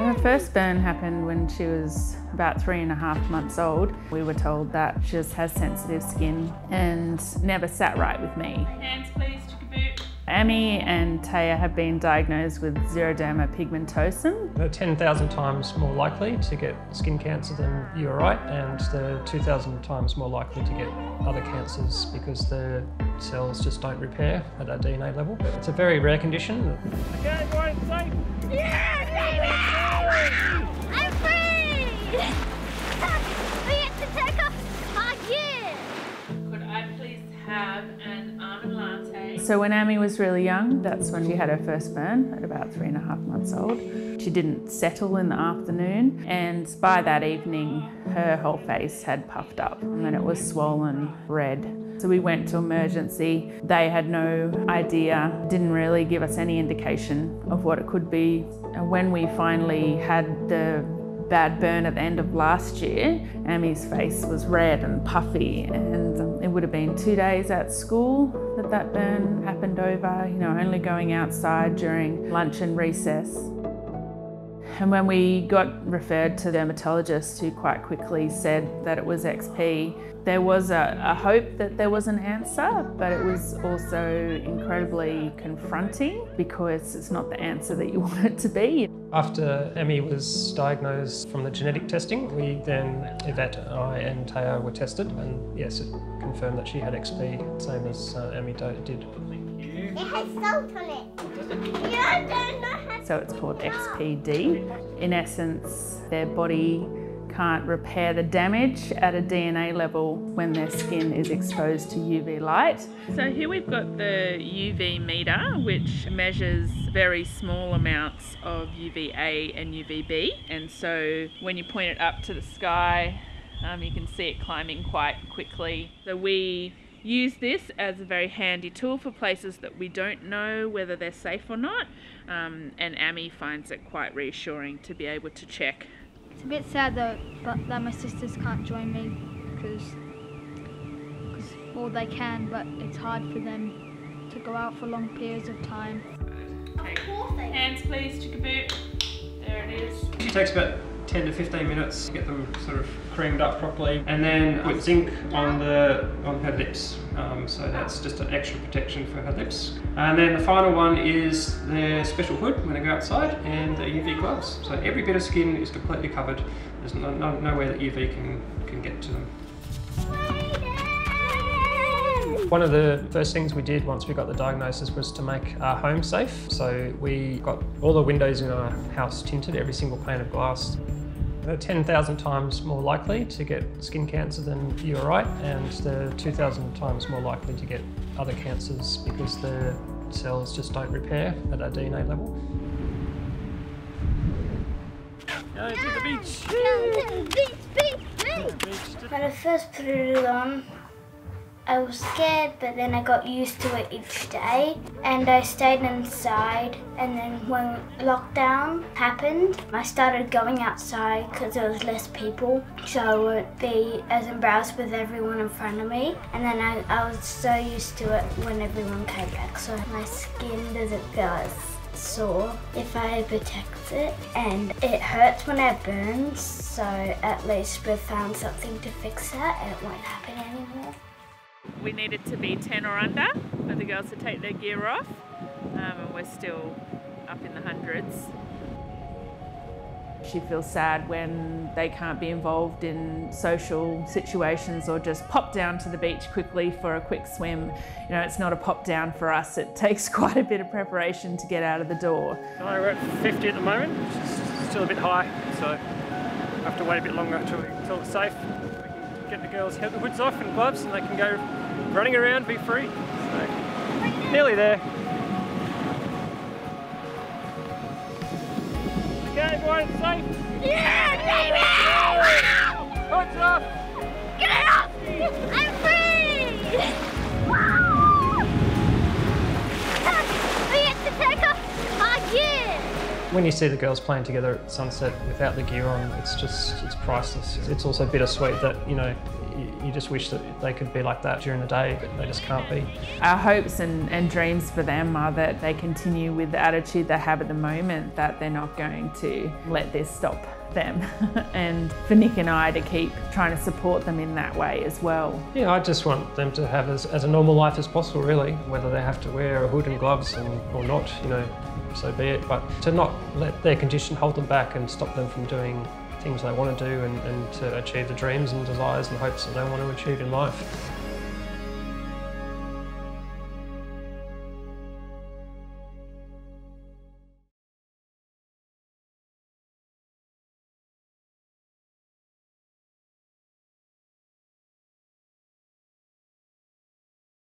Her first burn happened when she was about 3.5 months old. We were told that she just has sensitive skin and never sat right with me. Hands please, Chickaboo. Amielle and Taya have been diagnosed with Xeroderma Pigmentosum. They're 10,000 times more likely to get skin cancer than you or I, and they're 2,000 times more likely to get other cancers because their cells just don't repair at a DNA level. It's a very rare condition. Okay, everyone safe? Yeah, baby! I'm free! We get to take off our gear! Could I please have an almond latte? So when Amy was really young, that's when she had her first burn at about 3.5 months old. She didn't settle in the afternoon, and by that evening her whole face had puffed up and then it was swollen red. So we went to emergency. They had no idea, didn't really give us any indication of what it could be. And when we finally had the bad burn at the end of last year, Amy's face was red and puffy, and it would have been 2 days at school that burn happened over, you know, only going outside during lunch and recess. And when we got referred to the dermatologist, who quite quickly said that it was XP, there was a hope that there was an answer, but it was also incredibly confronting because it's not the answer that you want it to be. After Emmy was diagnosed from the genetic testing, we then, Yvette, I and Taya were tested, and yes, it confirmed that she had XP, same as Emmy did. It has salt on it. Yeah, I don't know how. So it's called XPD. In essence, their body can't repair the damage at a DNA level when their skin is exposed to UV light. So here we've got the UV meter, which measures very small amounts of UVA and UVB. And so when you point it up to the sky, you can see it climbing quite quickly. So we use this as a very handy tool for places that we don't know whether they're safe or not. And Amy finds it quite reassuring to be able to check. It's a bit sad though, but that my sisters can't join me because well, they can, but it's hard for them to go out for long periods of time. Okay. Hands please, Chickaboo. There it is. It takes about 10 to 15 minutes to get them sort of creamed up properly, and then put zinc on her lips, so that's just an extra protection for her lips. And then the final one is their special hood when they go outside, and the UV gloves. So every bit of skin is completely covered. There's nowhere that UV can get to them. One of the first things we did once we got the diagnosis was to make our home safe. So we got all the windows in our house tinted, every single pane of glass. They're 10,000 times more likely to get skin cancer than you or I, and they're 2,000 times more likely to get other cancers because their cells just don't repair at a DNA level. Go to the beach! When I first put it on, I was scared, but then I got used to it each day, and I stayed inside. And then when lockdown happened, I started going outside because there was less people, so I wouldn't be as embarrassed with everyone in front of me. And then I was so used to it when everyone came back, so my skin doesn't feel as sore if I protect it, and it hurts when it burns, so at least we've found something to fix that and it won't happen anymore. We needed to be 10 or under for the girls to take their gear off, and we're still up in the hundreds. She feels sad when they can't be involved in social situations or just pop down to the beach quickly for a quick swim. You know, it's not a pop down for us. It takes quite a bit of preparation to get out of the door. We're at 50 at the moment, which is still a bit high, so I have to wait a bit longer until it's safe. Get the girls' hoods off and gloves, and they can go running around, be free. So, nearly there. Okay, everyone, safe? Yeah, baby! Hoods off! Get it off! I'm free! We get to take off our gear! When you see the girls playing together at sunset without the gear on, it's priceless. It's also bittersweet that, you know, you just wish that they could be like that during the day, but they just can't be. Our hopes and dreams for them are that they continue with the attitude they have at the moment, that they're not going to let this stop them. And for Nick and I to keep trying to support them in that way as well. Yeah, I just want them to have as a normal life as possible, really. Whether they have to wear a hood and gloves or not, you know, so be it. But to not let their condition hold them back and stop them from doing things they want to do and to achieve the dreams and desires and hopes that they want to achieve in life.